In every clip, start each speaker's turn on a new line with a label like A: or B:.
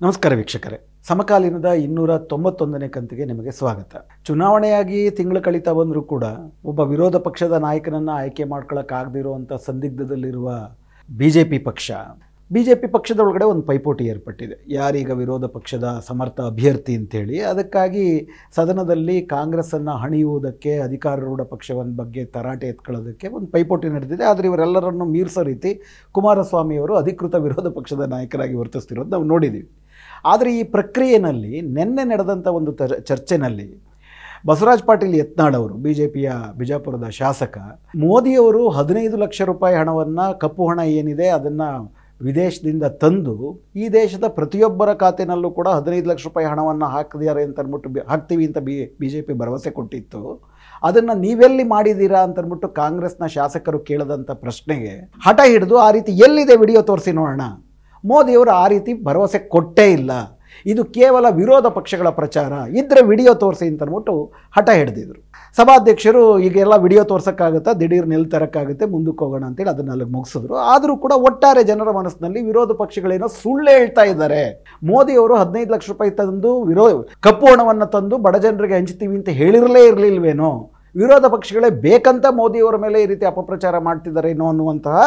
A: ನಮಸ್ಕಾರ ವೀಕ್ಷಕರೇ, ಸಮಕಾಲೀನದ 291ನೇ ಕಂತಿಗೆ ನಿಮಗೆ ಸ್ವಾಗತ. ಚುನಾವಣೆಯಾಗಿ ತಿಂಗಳು ಕಳೀತಾ ಬಂದರೂ ಕೂಡ ಒಬ್ಬ ವಿರೋಧ ಪಕ್ಷದ ನಾಯಕನನ್ನು ಆಯ್ಕೆ ಮಾಡ್ಕೊಳ್ಳೋಕ್ಕಾಗದಿರುವಂಥ ಸಂದಿಗ್ಧದಲ್ಲಿರುವ ಬಿಜೆಪಿ ಪಕ್ಷದ ಒಳಗಡೆ ಒಂದು ಪೈಪೋಟಿ ಏರ್ಪಟ್ಟಿದೆ. ಯಾರೀಗ ವಿರೋಧ ಪಕ್ಷದ ಸಮರ್ಥ ಅಭ್ಯರ್ಥಿ ಅಂತೇಳಿ ಅದಕ್ಕಾಗಿ ಸದನದಲ್ಲಿ ಕಾಂಗ್ರೆಸ್ಸನ್ನು ಹಣಿಯುವುದಕ್ಕೆ, ಅಧಿಕಾರಾರೂಢ ಪಕ್ಷವನ್ನ ಬಗ್ಗೆ ತರಾಟೆ ಎತ್ಕೊಳ್ಳೋದಕ್ಕೆ ಒಂದು ಪೈಪೋಟಿ ನಡೆದಿದೆ. ಆದರೆ ಇವರೆಲ್ಲರನ್ನು ಮೀರಿಸೋ ರೀತಿ ಕುಮಾರಸ್ವಾಮಿಯವರು ಅಧಿಕೃತ ವಿರೋಧ ಪಕ್ಷದ ನಾಯಕರಾಗಿ ವರ್ತಿಸ್ತಿರೋದು ನಾವು ನೋಡಿದ್ದೀವಿ. ಆದರೆ ಈ ಪ್ರಕ್ರಿಯೆಯಲ್ಲಿ ನಿನ್ನೆ ನಡೆದಂಥ ಒಂದು ಚರ್ಚೆನಲ್ಲಿ ಬಸವರಾಜ ಪಾಟೀಲ್ ಯತ್ನಾಳ್ ಅವರು, ಬಿಜೆಪಿಯ ಬಿಜಾಪುರದ ಶಾಸಕ, ಮೋದಿಯವರು 15 ಲಕ್ಷ ರೂಪಾಯಿ ಹಣವನ್ನು, ಕಪ್ಪು ಹಣ ಏನಿದೆ ಅದನ್ನು ವಿದೇಶದಿಂದ ತಂದು ಈ ದೇಶದ ಪ್ರತಿಯೊಬ್ಬರ ಖಾತೆನಲ್ಲೂ ಕೂಡ 15 ಲಕ್ಷ ರೂಪಾಯಿ ಹಣವನ್ನು ಹಾಕ್ತಿದ್ದಾರೆ ಅಂತ ಅಂದ್ಬಿಟ್ಟು ಹಾಕ್ತೀವಿ ಅಂತ ಬಿಜೆಪಿ ಭರವಸೆ ಕೊಟ್ಟಿತ್ತು. ಅದನ್ನು ನೀವೆಲ್ಲಿ ಮಾಡಿದ್ದೀರಾ ಅಂತ ಅಂದ್ಬಿಟ್ಟು ಕಾಂಗ್ರೆಸ್ನ ಶಾಸಕರು ಕೇಳದಂಥ ಪ್ರಶ್ನೆಗೆ ಹಠ ಹಿಡಿದು ಆ ರೀತಿ ಎಲ್ಲಿದೆ ವಿಡಿಯೋ ತೋರಿಸಿ ನೋಡೋಣ, ಮೋದಿಯವರು ಆ ರೀತಿ ಭರವಸೆ ಕೊಟ್ಟೇ ಇಲ್ಲ, ಇದು ಕೇವಲ ವಿರೋಧ ಪಕ್ಷಗಳ ಪ್ರಚಾರ, ಇದ್ರೆ ವಿಡಿಯೋ ತೋರಿಸಿ ಅಂತ ಅಂದ್ಬಿಟ್ಟು ಹಠ ಹಿಡಿದಿದ್ರು. ಸಭಾಧ್ಯಕ್ಷರು ಈಗೆಲ್ಲ ವಿಡಿಯೋ ತೋರ್ಸೋಕ್ಕಾಗುತ್ತಾ, ದಿಢೀರ್ ತರೋಕ್ಕಾಗುತ್ತೆ, ಮುಂದಕ್ಕೆ ಹೋಗೋಣ ಅಂತೇಳಿ ಅದನ್ನ ಅಲ್ಲಿಗೆ ಮುಗಿಸಿದ್ರು. ಆದರೂ ಕೂಡ ಒಟ್ಟಾರೆ ಜನರ ಮನಸ್ಸಿನಲ್ಲಿ ವಿರೋಧ ಪಕ್ಷಗಳೇನೋ ಸುಳ್ಳು ಹೇಳ್ತಾ ಇದ್ದಾರೆ. ಮೋದಿಯವರು 15 ಲಕ್ಷ ರೂಪಾಯಿ ತಂದು ಕಪ್ಪು ಹಣವನ್ನು ತಂದು ಬಡ ಜನರಿಗೆ ಹಂಚ್ತೀವಿ ಅಂತ ಹೇಳಿರಲೇ ಇರಲಿಲ್ವೇನೋ, ವಿರೋಧ ಪಕ್ಷಗಳೇ ಬೇಕಂತ ಮೋದಿಯವರ ಮೇಲೆ ಈ ರೀತಿ ಅಪಪ್ರಚಾರ ಮಾಡ್ತಿದ್ದಾರೇನೋ ಅನ್ನುವಂತಹ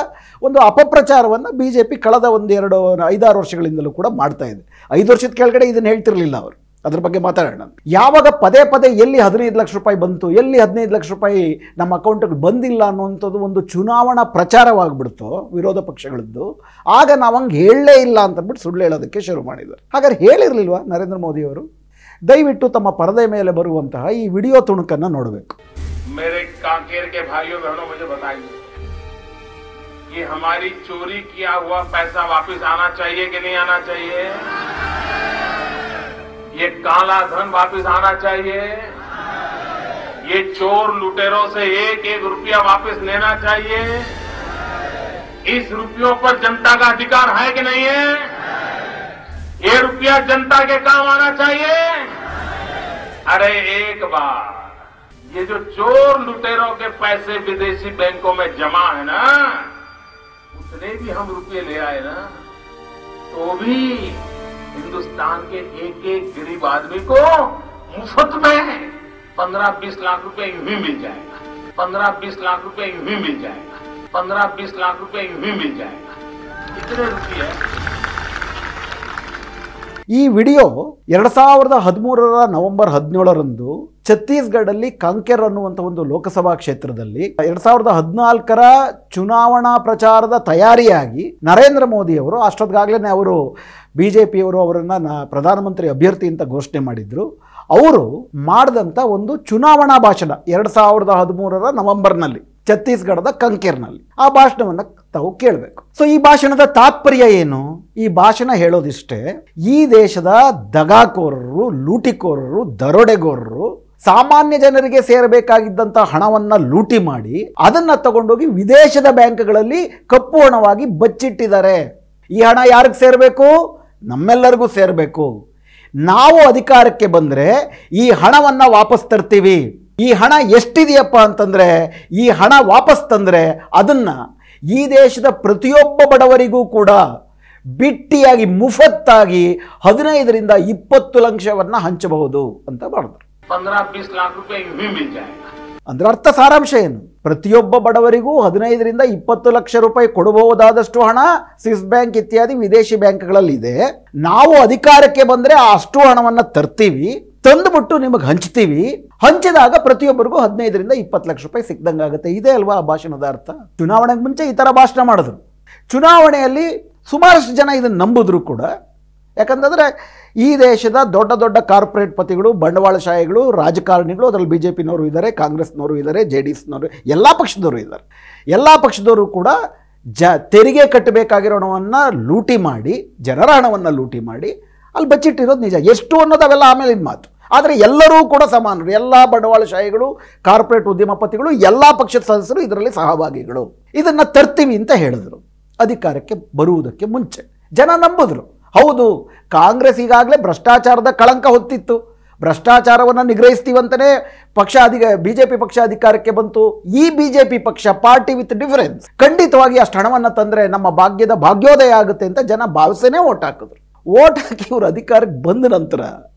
A: ಒಂದು ಅಪಪ್ರಚಾರವನ್ನು ಬಿಜೆಪಿ ಕಳೆದ 5-6 ವರ್ಷಗಳಿಂದಲೂ ಕೂಡ ಮಾಡ್ತಾ ಇದೆ. 5 ವರ್ಷದ ಕೆಳಗಡೆ ಇದನ್ನು ಹೇಳ್ತಿರಲಿಲ್ಲ ಅವರು. ಅದ್ರ ಬಗ್ಗೆ ಮಾತಾಡೋಣ. ಯಾವಾಗ ಪದೇ ಪದೇ ಎಲ್ಲಿ 15 ಲಕ್ಷ ರೂಪಾಯಿ ಬಂತು, ಎಲ್ಲಿ 15 ಲಕ್ಷ ರೂಪಾಯಿ ನಮ್ಮ ಅಕೌಂಟಿಗೆ ಬಂದಿಲ್ಲ ಅನ್ನುವಂಥದ್ದು ಒಂದು ಚುನಾವಣಾ ಪ್ರಚಾರವಾಗಿಬಿಡ್ತು ವಿರೋಧ ಪಕ್ಷಗಳದ್ದು, ಆಗ ನಾವು ಹಂಗೆ ಹೇಳಲೇ ಇಲ್ಲ ಅಂತಂದ್ಬಿಟ್ಟು ಸುಳ್ಳು ಹೇಳೋದಕ್ಕೆ ಶುರು ಮಾಡಿದ್ದಾರೆ. ಹಾಗಾದ್ರೆ ಹೇಳಿರಲಿಲ್ವಾ ನರೇಂದ್ರ ಮೋದಿಯವರು? ದಯವಿಟ್ಟು ತಮ್ಮ ಪರದೆ ಮೇಲೆ ಬರುವಂತಹ ಈ ವಿಡಿಯೋ ತುಣುಕನ್ನು ನೋಡಬೇಕು.
B: मेरे कांकेर के भाइयों बहनों, मुझे बताइए कि हमारी चोरी किया हुआ पैसा वापस आना चाहिए कि नहीं आना चाहिए? ये काला धन वापस आना चाहिए? ये चोर लुटेरों से एक रुपया वापस लेना चाहिए? इस रुपयों पर जनता का अधिकार है कि नहीं है? ये रुपया जनता के काम आना चाहिए? अरे एक बार ये जो चोर लुटेरों के पैसे विदेशी बैंकों में जमा है ना, उतने भी हम रुपये ले आए ना, तो भी हिंदुस्तान के एक गरीब आदमी को मुफ्त में 15-20 लाख रुपए यूं ही मिल जाएगा, 15-20 लाख रुपए यूं ही मिल जाएगा, 15-20 लाख रुपए यूं ही मिल जाएगा. इतने रुपये
A: ಈ ವಿಡಿಯೋ 2013 ನವೆಂಬರ್ 17ರಂದು ಛತ್ತೀಸ್ಗಢಲ್ಲಿ ಕಾಂಕೆರ್ ಅನ್ನುವಂಥ ಒಂದು ಲೋಕಸಭಾ ಕ್ಷೇತ್ರದಲ್ಲಿ 2014ರ ಚುನಾವಣಾ ಪ್ರಚಾರದ ತಯಾರಿಯಾಗಿ ನರೇಂದ್ರ ಮೋದಿ ಅವರು, ಅಷ್ಟೊತ್ತಿಗಾಗಲೇ ಅವರು ಬಿಜೆಪಿಯವರು ಅವರನ್ನು ಪ್ರಧಾನಮಂತ್ರಿ ಅಭ್ಯರ್ಥಿ ಅಂತ ಘೋಷಣೆ ಮಾಡಿದ್ರು, ಅವರು ಮಾಡಿದಂಥ ಒಂದು ಚುನಾವಣಾ ಭಾಷಣ 2013ರ ನವೆಂಬರ್ನಲ್ಲಿ ಛತ್ತೀಸ್ಗಢದ ಕಂಕೇರ್ನಲ್ಲಿ. ಆ ಭಾಷಣವನ್ನು ತಾವು ಕೇಳಬೇಕು. ಸೊ ಈ ಭಾಷಣದ ತಾತ್ಪರ್ಯ ಏನು? ಈ ಭಾಷಣ ಹೇಳೋದಿಷ್ಟೇ, ಈ ದೇಶದ ದಗಾಕೋರರು, ಲೂಟಿಕೋರರು, ದರೋಡೆಗೋರರು ಸಾಮಾನ್ಯ ಜನರಿಗೆ ಸೇರಬೇಕಾಗಿದ್ದಂಥ ಹಣವನ್ನು ಲೂಟಿ ಮಾಡಿ ಅದನ್ನು ತಗೊಂಡೋಗಿ ವಿದೇಶದ ಬ್ಯಾಂಕ್ಗಳಲ್ಲಿ ಕಪ್ಪು ಹಣವಾಗಿ ಬಚ್ಚಿಟ್ಟಿದ್ದಾರೆ. ಈ ಹಣ ಯಾರಿಗೆ ಸೇರಬೇಕು? ನಮ್ಮೆಲ್ಲರಿಗೂ ಸೇರಬೇಕು. ನಾವು ಅಧಿಕಾರಕ್ಕೆ ಬಂದರೆ ಈ ಹಣವನ್ನು ವಾಪಸ್ ತರ್ತೀವಿ. ಈ ಹಣ ಎಷ್ಟಿದೆಯಪ್ಪ ಅಂತಂದರೆ, ಈ ಹಣ ವಾಪಸ್ ತಂದರೆ ಅದನ್ನು ಈ ದೇಶದ ಪ್ರತಿಯೊಬ್ಬ ಬಡವರಿಗೂ ಕೂಡ ಬಿಟ್ಟಿಯಾಗಿ ಮುಫತ್ತಾಗಿ 15ರಿಂದ 20 ಲಕ್ಷವನ್ನು ಹಂಚಬಹುದು ಅಂತ ಮಾಡಿದ್ರು.
B: 15-20 लाख रुपए यूं ही मिल जाएगा.
A: ಅಂದ್ರೆ ಅರ್ಥ ಸಾರಾಂಶ ಏನು? ಪ್ರತಿಯೊಬ್ಬ ಬಡವರಿಗೂ 15ರಿಂದ 20 ಲಕ್ಷ ರೂಪಾಯಿ ಕೊಡಬಹುದಾದಷ್ಟು ಹಣ ಸ್ವಿಸ್ ಬ್ಯಾಂಕ್ ಇತ್ಯಾದಿ ವಿದೇಶಿ ಬ್ಯಾಂಕ್ಗಳಲ್ಲಿ ಇದೆ. ನಾವು ಅಧಿಕಾರಕ್ಕೆ ಬಂದರೆ ಅಷ್ಟು ಹಣವನ್ನು ತರ್ತೀವಿ, ತಂದುಬಿಟ್ಟು ನಿಮಗೆ ಹಂಚ್ತೀವಿ. ಹಂಚಿದಾಗ ಪ್ರತಿಯೊಬ್ಬರಿಗೂ 15ರಿಂದ 20 ಲಕ್ಷ ರೂಪಾಯಿ ಸಿಕ್ದಂಗಾಗುತ್ತೆ. ಇದೇ ಅಲ್ವಾ ಆ ಭಾಷಣದ ಅರ್ಥ? ಚುನಾವಣೆಗೆ ಮುಂಚೆ ಈ ಥರ ಭಾಷಣ ಮಾಡಿದ್ರು. ಚುನಾವಣೆಯಲ್ಲಿ ಸುಮಾರಷ್ಟು ಜನ ಇದನ್ನು ನಂಬಿದ್ರು ಕೂಡ. ಯಾಕಂತಂದರೆ ಈ ದೇಶದ ದೊಡ್ಡ ದೊಡ್ಡ ಕಾರ್ಪೊರೇಟ್ ಪತಿಗಳು, ಬಂಡವಾಳಶಾಹಿಗಳು, ರಾಜಕಾರಣಿಗಳು, ಅದರಲ್ಲಿ ಬಿಜೆಪಿನವರು ಇದ್ದಾರೆ, ಕಾಂಗ್ರೆಸ್ನವರು ಇದ್ದಾರೆ, JDSನವರು, ಎಲ್ಲ ಪಕ್ಷದವರು ಇದ್ದಾರೆ. ಎಲ್ಲ ಪಕ್ಷದವರು ಕೂಡ ತೆರಿಗೆ ಕಟ್ಟಬೇಕಾಗಿರೋ ಹಣವನ್ನು ಲೂಟಿ ಮಾಡಿ, ಜನರ ಹಣವನ್ನು ಲೂಟಿ ಮಾಡಿ ಅಲ್ಲಿ ಬಚ್ಚಿಟ್ಟಿರೋದು ನಿಜ. ಎಷ್ಟು ಅನ್ನೋದು ಅವೆಲ್ಲ ಆಮೇಲಿನ ಮಾತು. ಆದರೆ ಎಲ್ಲರೂ ಕೂಡ ಸಮಾನರು. ಎಲ್ಲ ಬಂಡವಾಳಶಾಹಿಗಳು, ಕಾರ್ಪೊರೇಟ್ ಉದ್ಯಮಪತಿಗಳು, ಎಲ್ಲ ಪಕ್ಷದ ಸದಸ್ಯರು ಇದರಲ್ಲಿ ಸಹಭಾಗಿಗಳು. ಇದನ್ನು ತರ್ತೀವಿ ಅಂತ ಹೇಳಿದ್ರು ಅಧಿಕಾರಕ್ಕೆ ಬರುವುದಕ್ಕೆ ಮುಂಚೆ. ಜನ ನಂಬಿದ್ರು. ಹೌದು, ಕಾಂಗ್ರೆಸ್ ಈಗಾಗಲೇ ಭ್ರಷ್ಟಾಚಾರದ ಕಳಂಕ ಹೊತ್ತಿತ್ತು. ಭ್ರಷ್ಟಾಚಾರವನ್ನು ನಿಗ್ರಹಿಸ್ತೀವಂತಲೇ ಬಿಜೆಪಿ ಪಕ್ಷ ಅಧಿಕಾರಕ್ಕೆ ಬಂತು. ಈ ಬಿಜೆಪಿ ಪಕ್ಷ, ಪಾರ್ಟಿ ವಿತ್ ಡಿಫರೆನ್ಸ್, ಖಂಡಿತವಾಗಿ ಅಷ್ಟು ಹಣವನ್ನು ತಂದರೆ ನಮ್ಮ ಭಾಗ್ಯದ ಭಾಗ್ಯೋದಯ ಆಗುತ್ತೆ ಅಂತ ಜನ ಭಾವಿಸೇನೆ ಓಟ್ ಹಾಕಿದ್ರು. ವೋಟ್ ಹಾಕಿ ಇವರು ಅಧಿಕಾರಕ್ಕೆ ಬಂದ ನಂತರ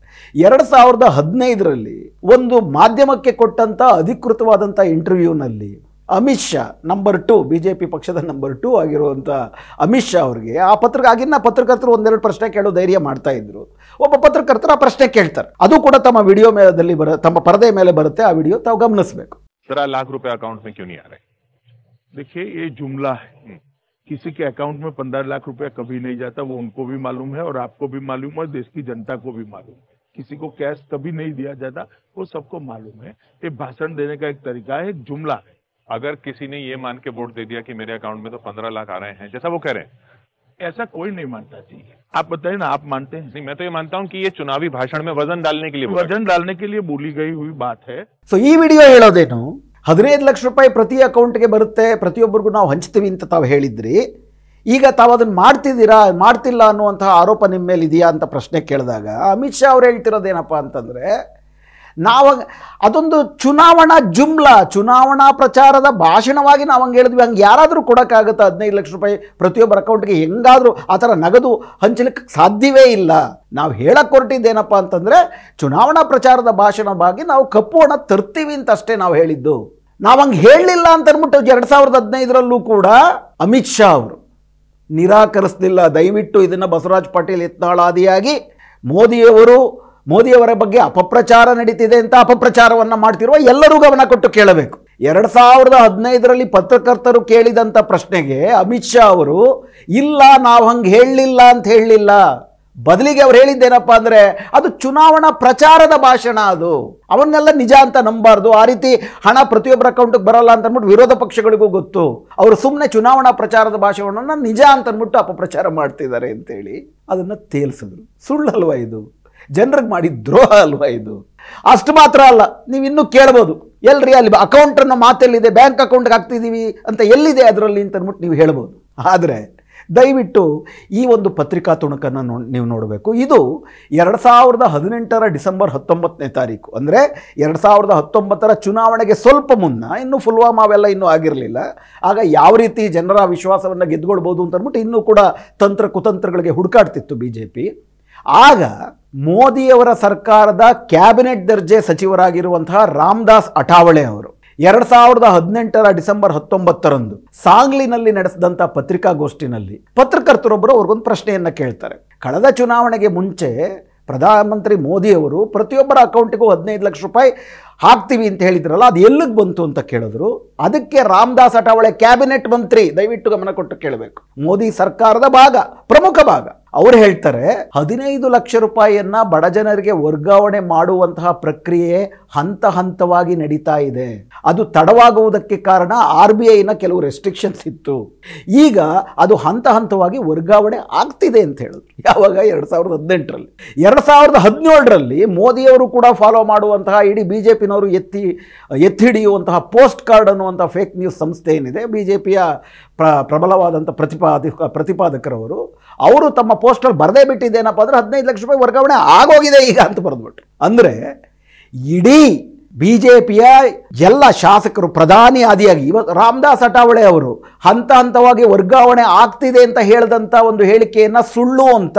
A: 2015ರಲ್ಲಿ ಒಂದು ಮಾಧ್ಯಮಕ್ಕೆ ಕೊಟ್ಟಂಥ ಅಧಿಕೃತವಾದಂಥ ಇಂಟರ್ವ್ಯೂನಲ್ಲಿ ಅಮಿತ್ ಶಾ ನಂಬರ್ 2 BJP ಪಕ್ಷದ ನಂಬರ್ 2 ಆಗಿರುವಂಥ ಅಮಿತ್ ಶಾ ಅವರಿಗೆ ಆಗಿನ ಪತ್ರಕರ್ತರು ಒಂದೆರಡು ಪ್ರಶ್ನೆ ಕೇಳೋ ಧೈರ್ಯ ಮಾಡ್ತಾ ಇದ್ರು. ಒಬ್ಬ ಪತ್ರಕರ್ತರು ಆ ಪ್ರಶ್ನೆ ಕೇಳ್ತಾರೆ, ಅದು ಕೂಡ ತಮ್ಮ ವಿಡಿಯೋ ಮೇಲದಲ್ಲಿ ತಮ್ಮ ಪರದೆ ಮೇಲೆ ಬರುತ್ತೆ. ಆ ವಿಡಿಯೋ ತಾವು ಗಮನಿಸಬೇಕು.
C: 15 लाख रुपए अकाउंट में क्यों नहीं आ रहे? देखिए ये जुमला है, किसी के अकाउंट में 15 लाख रुपए कभी नहीं जाता, वो उनको भी मालूम है और आपको भी मालूम है, देश की जनता को भी मालूम है। किसी को कैश कभी नहीं दिया जाता, वो सबको मालूम है। ये भाषण देने का एक तरीका है, एक जुमला है। अगर किसी ने ये मान के वोट दे दिया कि मेरे अकाउंट में तो 15 लाख आ रहे हैं, जैसा वो कह रहे हैं, ऐसा कोई नहीं मानता जी। आप बताइए ना, आप मानते हैं? नहीं, मैं तो ये मानता हूं कि ये चुनावी भाषण में वजन डालने के लिए बोली गई हुई बात है।
A: ಸೊ ಈ ವಿಡಿಯೋ ಹೇಳೋದೇನು, 15 ಲಕ್ಷ ರೂಪಾಯಿ ಪ್ರತಿ ಅಕೌಂಟ್ಗೆ ಬರುತ್ತೆ, ಪ್ರತಿಯೊಬ್ಬರಿಗೂ ನಾವು ಹಂಚ್ತೀವಿ ಅಂತ ತಾವು ಹೇಳಿದ್ರಿ. ಈಗ ತಾವು ಅದನ್ನು ಮಾಡ್ತಿದ್ದೀರಾ, ಮಾಡ್ತಿಲ್ಲ ಅನ್ನುವಂತಹ ಆರೋಪ ನಿಮ್ಮ ಮೇಲೆ ಇದೆಯಾ ಅಂತ ಪ್ರಶ್ನೆ ಕೇಳಿದಾಗ ಅಮಿತ್ ಶಾ ಅವ್ರು ಹೇಳ್ತಿರೋದೇನಪ್ಪ ಅಂತಂದರೆ, ನಾವು ಅದೊಂದು ಚುನಾವಣಾ ಜುಮ್ಲಾ, ಚುನಾವಣಾ ಪ್ರಚಾರದ ಭಾಷಣವಾಗಿ ನಾವು ಹಂಗೆ ಹೇಳಿದ್ವಿ. ಹಂಗೆ ಯಾರಾದರೂ ಕೊಡೋಕ್ಕಾಗುತ್ತಾ? 15 ಲಕ್ಷ ರೂಪಾಯಿ ಪ್ರತಿಯೊಬ್ಬರ ಅಕೌಂಟ್ಗೆ ಹೆಂಗಾದರೂ ಆ ಥರ ನಗದು ಹಂಚಲಿಕ್ಕೆ ಸಾಧ್ಯವೇ ಇಲ್ಲ. ನಾವು ಹೇಳಕ್ಕೆ ಹೊರಟಿದ್ದೇನಪ್ಪ ಅಂತಂದರೆ, ಚುನಾವಣಾ ಪ್ರಚಾರದ ಭಾಷಣವಾಗಿ ನಾವು ಕಪ್ಪು ಹಣ ತರ್ತೀವಿ ಅಂತ ಅಷ್ಟೇ ನಾವು ಹೇಳಿದ್ದು. ನಾವು ಹಂಗೆ ಹೇಳಲಿಲ್ಲ ಅಂತ ಅಂದ್ಬಿಟ್ಟು 2015ರಲ್ಲೂ ಕೂಡ ಅಮಿತ್ ಶಾ ಅವರು ನಿರಾಕರಿಸಲಿಲ್ಲ. ದಯವಿಟ್ಟು ಇದನ್ನು ಬಸವರಾಜ್ ಪಾಟೀಲ್ ಯತ್ನಾಳಾದಿಯಾಗಿ ಮೋದಿಯವರ ಬಗ್ಗೆ ಅಪಪ್ರಚಾರ ನಡೀತಿದೆ ಅಂತ ಅಪಪ್ರಚಾರವನ್ನು ಮಾಡ್ತಿರುವ ಎಲ್ಲರೂ ಗಮನ ಕೊಟ್ಟು ಕೇಳಬೇಕು. 2015ರಲ್ಲಿ ಪತ್ರಕರ್ತರು ಕೇಳಿದಂಥ ಪ್ರಶ್ನೆಗೆ ಅಮಿತ್ ಶಾ ಅವರು ಇಲ್ಲ, ನಾವು ಹಂಗೆ ಹೇಳಲಿಲ್ಲ ಅಂತ ಹೇಳಲಿಲ್ಲ. ಬದಲಿಗೆ ಅವ್ರು ಹೇಳಿದ್ದೇನಪ್ಪ ಅಂದರೆ, ಅದು ಚುನಾವಣಾ ಪ್ರಚಾರದ ಭಾಷಣ, ಅದು ಅವನ್ನೆಲ್ಲ ನಿಜ ಅಂತ ನಂಬಾರ್ದು. ಆ ರೀತಿ ಹಣ ಪ್ರತಿಯೊಬ್ಬರ ಅಕೌಂಟಿಗೆ ಬರಲ್ಲ ಅಂತ ಅಂದ್ಬಿಟ್ಟು ವಿರೋಧ ಪಕ್ಷಗಳಿಗೂ ಗೊತ್ತು. ಅವರು ಸುಮ್ಮನೆ ಚುನಾವಣಾ ಪ್ರಚಾರದ ಭಾಷಣವನ್ನು ನಿಜ ಅಂತ ಅಂದ್ಬಿಟ್ಟು ಅಪಪ್ರಚಾರ ಮಾಡ್ತಿದ್ದಾರೆ ಅಂತೇಳಿ ಅದನ್ನು ತೇಲ್ಸಿದ್ರು. ಸುಳ್ಳಲ್ವಾ ಇದು? ಜನರಿಗೆ ಮಾಡಿ ದ್ರೋಹ ಅಲ್ವಾ ಇದು? ಅಷ್ಟು ಮಾತ್ರ ಅಲ್ಲ, ನೀವು ಇನ್ನೂ ಕೇಳ್ಬೋದು, ಎಲ್ರಿ ಅಲ್ಲಿ ಅಕೌಂಟನ್ನು ಮಾತೆಲ್ಲಿದೆ, ಬ್ಯಾಂಕ್ ಅಕೌಂಟ್ಗೆ ಹಾಕ್ತಿದ್ದೀವಿ ಅಂತ ಎಲ್ಲಿದೆ ಅದರಲ್ಲಿ ಅಂತ ಅಂದ್ಬಿಟ್ಟು ನೀವು ಹೇಳ್ಬೋದು. ಆದರೆ ದಯವಿಟ್ಟು ಈ ಒಂದು ಪತ್ರಿಕಾ ತುಣುಕನ್ನು ನೀವು ನೋಡಬೇಕು. ಇದು 2018 ಡಿಸೆಂಬರ್ 19ನೇ ತಾರೀಕು, ಅಂದರೆ 2019 ಚುನಾವಣೆಗೆ ಸ್ವಲ್ಪ ಮುನ್ನ, ಇನ್ನು ಪುಲ್ವಾಮಾ ಅವೆಲ್ಲ ಇನ್ನೂ ಆಗಿರಲಿಲ್ಲ. ಆಗ ಯಾವ ರೀತಿ ಜನರ ವಿಶ್ವಾಸವನ್ನು ಗೆದ್ಕೊಳ್ಬೋದು ಅಂತ ಅಂದ್ಬಿಟ್ಟು ಇನ್ನೂ ಕೂಡ ತಂತ್ರ ಕುತಂತ್ರಗಳಿಗೆ ಹುಡುಕಾಡ್ತಿತ್ತು BJP. ಆಗ ಮೋದಿಯವರ ಸರ್ಕಾರದ ಕ್ಯಾಬಿನೆಟ್ ದರ್ಜೆ ಸಚಿವರಾಗಿರುವಂತಹ ರಾಮದಾಸ್ ಅಠಾವಳೆ ಅವರು 2018 ಡಿಸೆಂಬರ್ 19ರಂದು ಸಾಂಗ್ಲಿನಲ್ಲಿ ನಡೆಸಿದಂಥ ಪತ್ರಿಕಾಗೋಷ್ಠಿನಲ್ಲಿ ಪತ್ರಕರ್ತರೊಬ್ಬರು ಅವ್ರಿಗೊಂದು ಪ್ರಶ್ನೆಯನ್ನು ಕೇಳ್ತಾರೆ. ಕಳೆದ ಚುನಾವಣೆಗೆ ಮುಂಚೆ ಪ್ರಧಾನಮಂತ್ರಿ ಮೋದಿಯವರು ಪ್ರತಿಯೊಬ್ಬರ ಅಕೌಂಟಿಗೂ 15 ಲಕ್ಷ ರೂಪಾಯಿ ಹಾಕ್ತೀವಿ ಅಂತ ಹೇಳಿದ್ರಲ್ಲ, ಅದು ಎಲ್ಲಿಗೆ ಬಂತು ಅಂತ ಕೇಳಿದ್ರು. ಅದಕ್ಕೆ ರಾಮದಾಸ್ ಅಠಾವಳೆ ಕ್ಯಾಬಿನೆಟ್ ಮಂತ್ರಿ, ದಯವಿಟ್ಟು ಗಮನ ಕೊಟ್ಟು ಕೇಳಬೇಕು, ಮೋದಿ ಸರ್ಕಾರದ ಭಾಗ, ಪ್ರಮುಖ ಭಾಗ, ಅವರು ಹೇಳ್ತಾರೆ 15 ಲಕ್ಷ ರೂಪಾಯಿಯನ್ನ ಬಡ ಜನರಿಗೆ ವರ್ಗಾವಣೆ ಮಾಡುವಂತಹ ಪ್ರಕ್ರಿಯೆ ಹಂತ ಹಂತವಾಗಿ ನಡೀತಾ ಇದೆ. ಅದು ತಡವಾಗುವುದಕ್ಕೆ ಕಾರಣ RBIನ ಕೆಲವು ರೆಸ್ಟ್ರಿಕ್ಷನ್ಸ್ ಇತ್ತು. ಈಗ ಅದು ಹಂತ ಹಂತವಾಗಿ ವರ್ಗಾವಣೆ ಆಗ್ತಿದೆ ಅಂತ ಹೇಳಿದ್ರು. ಯಾವಾಗ? 2018ರಲ್ಲಿ. 2017ರಲ್ಲಿ ಮೋದಿಯವರು ಕೂಡ ಫಾಲೋ ಮಾಡುವಂತಹ, ಇಡೀ BJPನವರು ಎತ್ತಿ ಹಿಡಿಯುವಂತಹ ಪೋಸ್ಟ್ ಕಾರ್ಡ್ ಅನ್ನುವಂಥ ಫೇಕ್ ನ್ಯೂಸ್ ಸಂಸ್ಥೆ ಏನಿದೆ, BJPಯ ಪ್ರಬಲವಾದಂಥ ಪ್ರತಿಪಾದಕರವರು, ಅವರು ತಮ್ಮ ಪೋಸ್ಟಲ್ಲಿ ಬರದೇ ಬಿಟ್ಟಿದ್ದೇನಪ್ಪ ಅಂದರೆ 15 ಲಕ್ಷ ರೂಪಾಯಿ ವರ್ಗಾವಣೆ ಆಗೋಗಿದೆ ಈಗ ಅಂತ ಬರೆದ್ಬಿಟ್ರು. ಅಂದರೆ ಇಡೀ BJPಯ ಎಲ್ಲ ಶಾಸಕರು, ಪ್ರಧಾನಿ ಆದಿಯಾಗಿ ಇವತ್ತು ರಾಮದಾಸ್ ಅಠಾವಳೆ ಅವರು ಹಂತ ಹಂತವಾಗಿ ವರ್ಗಾವಣೆ ಆಗ್ತಿದೆ ಅಂತ ಹೇಳಿದಂಥ ಒಂದು ಹೇಳಿಕೆಯನ್ನು ಸುಳ್ಳು ಅಂತ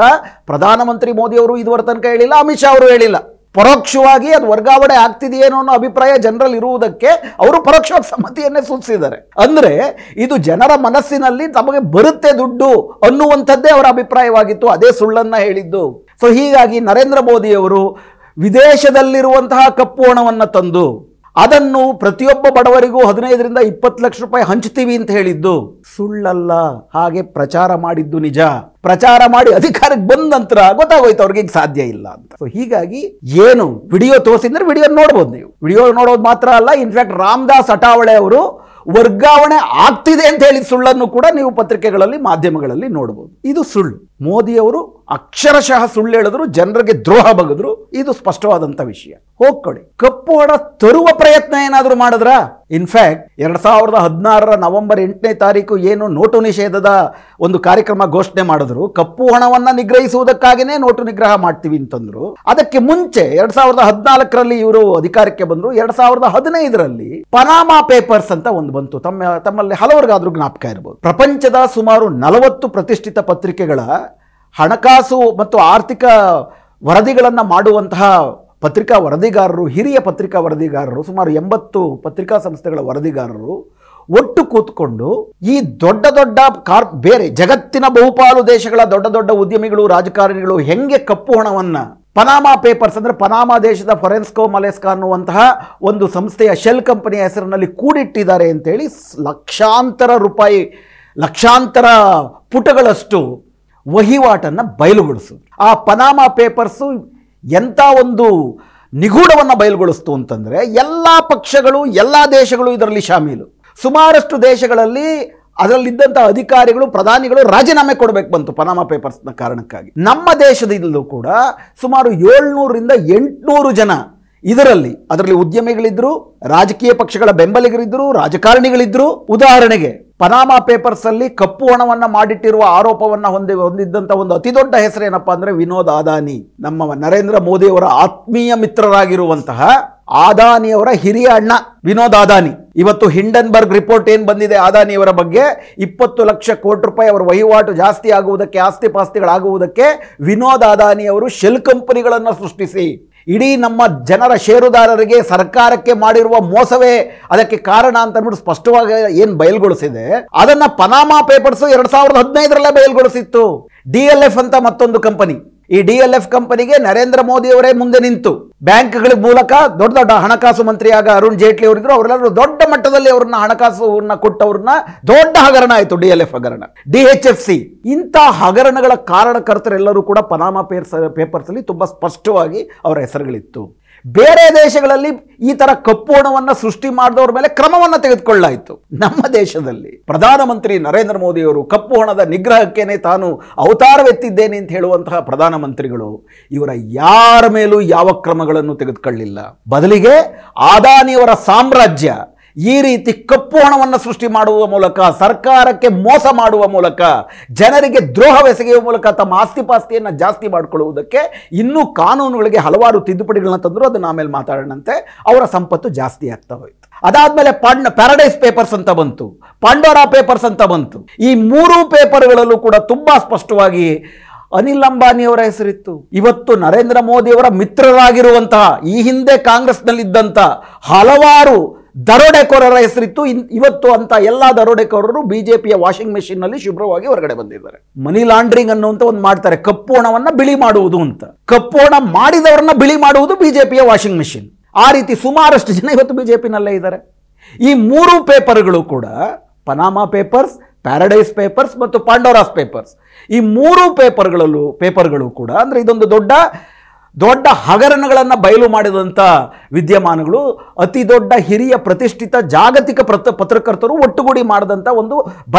A: ಪ್ರಧಾನಮಂತ್ರಿ ಮೋದಿಯವರು ಇದುವರೆ ತನಕ ಹೇಳಿಲ್ಲ, ಅಮಿತ್ ಶಾ ಅವರು ಹೇಳಿಲ್ಲ. ಪರೋಕ್ಷವಾಗಿ ಅದು ವರ್ಗಾವಣೆ ಆಗ್ತಿದೆಯೇನೋ ಅನ್ನೋ ಅಭಿಪ್ರಾಯ ಜನರಲ್ಲಿ ಇರುವುದಕ್ಕೆ ಅವರು ಪರೋಕ್ಷವಾಗಿ ಸಮ್ಮತಿಯನ್ನೇ ಸೂಚಿಸಿದ್ದಾರೆ. ಅಂದರೆ ಇದು ಜನರ ಮನಸ್ಸಿನಲ್ಲಿ ತಮಗೆ ಬರುತ್ತೆ ದುಡ್ಡು ಅನ್ನುವಂಥದ್ದೇ ಅವರ ಅಭಿಪ್ರಾಯವಾಗಿತ್ತು, ಅದೇ ಸುಳ್ಳನ್ನು ಹೇಳಿದ್ದು. ಸೊ ಹೀಗಾಗಿ ನರೇಂದ್ರ ಮೋದಿಯವರು ವಿದೇಶದಲ್ಲಿರುವಂತಹ ಕಪ್ಪು ಹಣವನ್ನು ತಂದು ಅದನ್ನು ಪ್ರತಿಯೊಬ್ಬ ಬಡವರಿಗೂ 15ರಿಂದ 20 ಲಕ್ಷ ರೂಪಾಯಿ ಹಂಚ್ತೀವಿ ಅಂತ ಹೇಳಿದ್ದು ಸುಳ್ಳಲ್ಲ. ಹಾಗೆ ಪ್ರಚಾರ ಮಾಡಿದ್ದು ನಿಜ. ಪ್ರಚಾರ ಮಾಡಿ ಅಧಿಕಾರಕ್ಕೆ ಬಂದ ನಂತರ ಗೊತ್ತಾಗೋಯ್ತು ಅವ್ರಿಗೆ ಈಗ ಸಾಧ್ಯ ಇಲ್ಲ ಅಂತ. ಸೊ ಹೀಗಾಗಿ ಏನು ವಿಡಿಯೋ ತೋರಿಸಿದ್ರೆ ವಿಡಿಯೋ ನೋಡ್ಬೋದು ನೀವು. ವಿಡಿಯೋ ನೋಡೋದು ಮಾತ್ರ ಅಲ್ಲ, ಇನ್ಫ್ಯಾಕ್ಟ್ ರಾಮದಾಸ್ ಅಠಾವಳೆ ಅವರು ವರ್ಗಾವಣೆ ಆಗ್ತಿದೆ ಅಂತ ಹೇಳಿ ಸುಳ್ಳನ್ನು ಕೂಡ ನೀವು ಪತ್ರಿಕೆಗಳಲ್ಲಿ, ಮಾಧ್ಯಮಗಳಲ್ಲಿ ನೋಡಬಹುದು. ಇದು ಸುಳ್ಳು. ಮೋದಿಯವರು ಅಕ್ಷರಶಃ ಸುಳ್ಳು ಹೇಳಿದ್ರು, ಜನರಿಗೆ ದ್ರೋಹ ಬಗೆದ್ರು. ಇದು ಸ್ಪಷ್ಟವಾದಂಥ ವಿಷಯ. ಹೋಗ್ಕೊಡಿ. ಕಪ್ಪು ಹಣ ತರುವ ಪ್ರಯತ್ನ ಏನಾದರೂ ಮಾಡಿದ್ರ? ಇನ್ಫ್ಯಾಕ್ಟ್ 2016 ನವೆಂಬರ್ 8ನೇ ತಾರೀಕು ಏನು ನೋಟು ನಿಷೇಧದ ಒಂದು ಕಾರ್ಯಕ್ರಮ ಘೋಷಣೆ ಮಾಡಿದ್ರು, ಕಪ್ಪು ಹಣವನ್ನ ನಿಗ್ರಹಿಸುವುದಕ್ಕಾಗಿನೇ ನೋಟು ನಿಗ್ರಹ ಮಾಡ್ತೀವಿ ಅಂತಂದ್ರು. ಅದಕ್ಕೆ ಮುಂಚೆ 2014ರಲ್ಲಿ ಇವರು ಅಧಿಕಾರಕ್ಕೆ ಬಂದ್ರು. 2015ರಲ್ಲಿ ಪನಾಮಾ ಪೇಪರ್ಸ್ ಅಂತ ಒಂದು ಬಂತು. ತಮ್ಮಲ್ಲಿ ಹಲವರಿಗಾದ್ರೂ ಜ್ಞಾಪಕ ಇರಬಹುದು. ಪ್ರಪಂಚದ ಸುಮಾರು 40 ಪ್ರತಿಷ್ಠಿತ ಪತ್ರಿಕೆಗಳ ಹಣಕಾಸು ಮತ್ತು ಆರ್ಥಿಕ ವರದಿಗಳನ್ನು ಮಾಡುವಂತಹ ಪತ್ರಿಕಾ ವರದಿಗಾರರು, ಹಿರಿಯ ಪತ್ರಿಕಾ ವರದಿಗಾರರು, ಸುಮಾರು 80 ಪತ್ರಿಕಾ ಸಂಸ್ಥೆಗಳ ವರದಿಗಾರರು ಒಟ್ಟು ಕೂತ್ಕೊಂಡು ಈ ದೊಡ್ಡ ದೊಡ್ಡ ಬೇರೆ ಜಗತ್ತಿನ ಬಹುಪಾಲು ದೇಶಗಳ ದೊಡ್ಡ ದೊಡ್ಡ ಉದ್ಯಮಿಗಳು, ರಾಜಕಾರಣಿಗಳು ಹೆಂಗೆ ಕಪ್ಪು ಹಣವನ್ನು ಪನಾಮಾ ಪೇಪರ್ಸ್ ಅಂದರೆ ಪನಾಮಾ ದೇಶದ ಫೊರೆನ್ಸ್ಕೋ ಮಲೆಸ್ಕಾ ಅನ್ನುವಂತಹ ಒಂದು ಸಂಸ್ಥೆಯ ಶೆಲ್ ಕಂಪನಿಯ ಹೆಸರಿನಲ್ಲಿ ಕೂಡಿಟ್ಟಿದ್ದಾರೆ ಅಂತೇಳಿ ಲಕ್ಷಾಂತರ ರೂಪಾಯಿ, ಲಕ್ಷಾಂತರ ಪುಟಗಳಷ್ಟು ವಹಿವಾಟನ್ನು ಬಯಲುಗೊಳಿಸಿದ್ರು. ಆ ಪನಾಮಾ ಪೇಪರ್ಸು ಎಂಥ ಒಂದು ನಿಗೂಢವನ್ನು ಬಯಲುಗೊಳಿಸ್ತು ಅಂತಂದರೆ ಎಲ್ಲ ಪಕ್ಷಗಳು, ಎಲ್ಲ ದೇಶಗಳು ಇದರಲ್ಲಿ ಶಾಮೀಲು. ಸುಮಾರಷ್ಟು ದೇಶಗಳಲ್ಲಿ ಅದರಲ್ಲಿದ್ದಂಥ ಅಧಿಕಾರಿಗಳು, ಪ್ರಧಾನಿಗಳು ರಾಜೀನಾಮೆ ಕೊಡಬೇಕು ಬಂತು ಪನಾಮಾ ಪೇಪರ್ಸ್ನ ಕಾರಣಕ್ಕಾಗಿ. ನಮ್ಮ ದೇಶದಲ್ಲೂ ಕೂಡ ಸುಮಾರು 700ರಿಂದ 800 ಜನ ಅದರಲ್ಲಿ ಉದ್ಯಮಿಗಳಿದ್ರು, ರಾಜಕೀಯ ಪಕ್ಷಗಳ ಬೆಂಬಲಿಗರಿದ್ದರು, ರಾಜಕಾರಣಿಗಳಿದ್ರು. ಉದಾಹರಣೆಗೆ ಪನಾಮಾ ಪೇಪರ್ಸ್ ಅಲ್ಲಿ ಕಪ್ಪು ಹಣವನ್ನು ಮಾಡಿಟ್ಟಿರುವ ಆರೋಪವನ್ನು ಹೊಂದಿದ್ದಂಥ ಒಂದು ಅತಿ ದೊಡ್ಡ ಹೆಸರೇನಪ್ಪ ಅಂದರೆ ವಿನೋದ್ ಅದಾನಿ. ನಮ್ಮ ನರೇಂದ್ರ ಮೋದಿಯವರ ಆತ್ಮೀಯ ಮಿತ್ರರಾಗಿರುವಂತಹ ಅದಾನಿಯವರ ಹಿರಿಯ ಅಣ್ಣ ವಿನೋದ್ ಅದಾನಿ. ಇವತ್ತು ಹಿಂಡನ್ಬರ್ಗ್ ರಿಪೋರ್ಟ್ ಏನು ಬಂದಿದೆ ಅದಾನಿಯವರ ಬಗ್ಗೆ, 20 ಲಕ್ಷ ಕೋಟಿ ರೂಪಾಯಿ ಅವರ ವಹಿವಾಟು ಜಾಸ್ತಿ ಆಗುವುದಕ್ಕೆ, ಆಸ್ತಿ ಪಾಸ್ತಿಗಳಾಗುವುದಕ್ಕೆ ವಿನೋದ್ ಅದಾನಿಯವರು ಶೆಲ್ ಕಂಪನಿಗಳನ್ನು ಸೃಷ್ಟಿಸಿ ಇಡೀ ನಮ್ಮ ಜನರ ಷೇರುದಾರರಿಗೆ, ಸರ್ಕಾರಕ್ಕೆ ಮಾಡಿರುವ ಮೋಸವೇ ಅದಕ್ಕೆ ಕಾರಣ ಅಂತ ಅಂದ್ಬಿಟ್ಟು ಸ್ಪಷ್ಟವಾಗಿ ಏನು ಬಯಲುಗೊಳಿಸಿದೆ. ಅದನ್ನ ಪನಾಮಾ ಪೇಪರ್ಸ್ 2015ರಲ್ಲೇ ಬಯಲುಗೊಳಿಸಿತ್ತು. DLF ಅಂತ ಮತ್ತೊಂದು ಕಂಪನಿ. ಈ DLF ಕಂಪನಿಗೆ ನರೇಂದ್ರ ಮೋದಿ ಅವರೇ ಮುಂದೆ ನಿಂತು ಬ್ಯಾಂಕ್ಗಳ ಮೂಲಕ ದೊಡ್ಡ ದೊಡ್ಡ ಹಣಕಾಸು ಮಂತ್ರಿಯಾಗ ಅರುಣ್ ಜೇಟ್ಲಿ ಅವರಿದ್ರು, ಅವರೆಲ್ಲರೂ ದೊಡ್ಡ ಮಟ್ಟದಲ್ಲಿ ಅವ್ರನ್ನ ಹಣಕಾಸನ್ನ ಕೊಟ್ಟವ್ರನ್ನ ದೊಡ್ಡ ಹಗರಣ ಆಯಿತು DLF ಹಗರಣ. DHFC ಇಂಥ ಹಗರಣಗಳ ಕಾರಣಕರ್ತರೆಲ್ಲರೂ ಕೂಡ ಪನಾಮಾ ಪೇಪರ್ಸ್ ಅಲ್ಲಿ ತುಂಬಾ ಸ್ಪಷ್ಟವಾಗಿ ಅವರ ಹೆಸರುಗಳಿತ್ತು. ಬೇರೆ ದೇಶಗಳಲ್ಲಿ ಈ ತರ ಕಪ್ಪು ಹಣವನ್ನು ಸೃಷ್ಟಿ ಮಾಡಿದವ್ರ ಮೇಲೆ ಕ್ರಮವನ್ನು ತೆಗೆದುಕೊಳ್ಳಾಯಿತು. ನಮ್ಮ ದೇಶದಲ್ಲಿ ಪ್ರಧಾನಮಂತ್ರಿ ನರೇಂದ್ರ ಮೋದಿ ಅವರು ಕಪ್ಪು ಹಣದ ನಿಗ್ರಹಕ್ಕೇನೆ ತಾನು ಅವತಾರವೆತ್ತಿದ್ದೇನೆ ಅಂತ ಹೇಳುವಂತಹ ಪ್ರಧಾನಮಂತ್ರಿಗಳು ಇವರ ಯಾರ ಮೇಲೂ ಯಾವ ಕ್ರಮಗಳನ್ನು ತೆಗೆದುಕೊಳ್ಳಿಲ್ಲ. ಬದಲಿಗೆ ಅದಾನಿಯವರ ಸಾಮ್ರಾಜ್ಯ ಈ ರೀತಿ ಕಪ್ಪು ಹಣವನ್ನು ಸೃಷ್ಟಿ ಮಾಡುವ ಮೂಲಕ, ಸರ್ಕಾರಕ್ಕೆ ಮೋಸ ಮಾಡುವ ಮೂಲಕ, ಜನರಿಗೆ ದ್ರೋಹವೆಸಗುವ ಮೂಲಕ ತಮ್ಮ ಆಸ್ತಿಪಾಸ್ತಿಯನ್ನು ಜಾಸ್ತಿ ಮಾಡಿಕೊಳ್ಳುವುದಕ್ಕೆ ಇನ್ನೂ ಕಾನೂನುಗಳಿಗೆ ಹಲವಾರು ತಿದ್ದುಪಡಿಗಳನ್ನ ತಂದರು. ಅದನ್ನ ಆಮೇಲೆ ಮಾತಾಡೋಣಂತೆ. ಅವರ ಸಂಪತ್ತು ಜಾಸ್ತಿ ಆಗ್ತಾ ಹೋಯಿತು. ಅದಾದ್ಮೇಲೆ ಪ್ಯಾರಡೈಸ್ ಪೇಪರ್ಸ್ ಅಂತ ಬಂತು, ಪಾಂಡೋರಾ ಪೇಪರ್ಸ್ ಅಂತ ಬಂತು. ಈ 3 ಪೇಪರ್ಗಳಲ್ಲೂ ಕೂಡ ತುಂಬಾ ಸ್ಪಷ್ಟವಾಗಿ ಅನಿಲ್ ಅಂಬಾನಿಯವರ ಹೆಸರಿತ್ತು. ಇವತ್ತು ನರೇಂದ್ರ ಮೋದಿಯವರ ಮಿತ್ರರಾಗಿರುವಂತಹ, ಈ ಹಿಂದೆ ಕಾಂಗ್ರೆಸ್ನಲ್ಲಿದ್ದಂಥ ಹಲವಾರು ದರೋಡೆಕೋರರ ಹೆಸರಿತ್ತು. ಇವತ್ತು ಅಂತ ಎಲ್ಲ ದರೋಡೆಕೋರರು ಬಿಜೆಪಿಯ ವಾಷಿಂಗ್ ಮೆಷಿನ್ ನಲ್ಲಿ ಶುಭ್ರವಾಗಿ ಹೊರಗಡೆ ಬಂದಿದ್ದಾರೆ. ಮನಿ ಲಾಂಡ್ರಿಂಗ್ ಅನ್ನುವಂತ ಒಂದು ಮಾಡ್ತಾರೆ, ಕಪ್ಪು ಹಣವನ್ನ ಬಿಳಿ ಮಾಡುವುದು ಅಂತ. ಕಪ್ಪು ಹಣ ಮಾಡಿದವರನ್ನ ಬಿಳಿ ಮಾಡುವುದು ಬಿಜೆಪಿಯ ವಾಷಿಂಗ್ ಮೆಷಿನ್. ಆ ರೀತಿ ಸುಮಾರಷ್ಟು ಜನ ಇವತ್ತು ಬಿಜೆಪಿನಲ್ಲೇ ಇದ್ದಾರೆ. ಈ 3 ಪೇಪರ್ಗಳು ಕೂಡ ಪನಾಮಾ ಪೇಪರ್ಸ್, ಪ್ಯಾರಡೈಸ್ ಪೇಪರ್ಸ್ ಮತ್ತು ಪಾಂಡೋರಾಸ್ ಪೇಪರ್ಸ್, ಈ 3 ಪೇಪರ್ಗಳು ಕೂಡ ಅಂದ್ರೆ ಇದೊಂದು ದೊಡ್ಡ ಹಗರಣಗಳನ್ನು ಬಯಲು ಮಾಡಿದಂಥ ವಿದ್ಯಮಾನಗಳು. ಅತಿ ದೊಡ್ಡ ಹಿರಿಯ ಪ್ರತಿಷ್ಠಿತ ಜಾಗತಿಕ ಪತ್ರಕರ್ತರು ಒಟ್ಟುಗೂಡಿ ಮಾಡಿದಂಥ ಒಂದು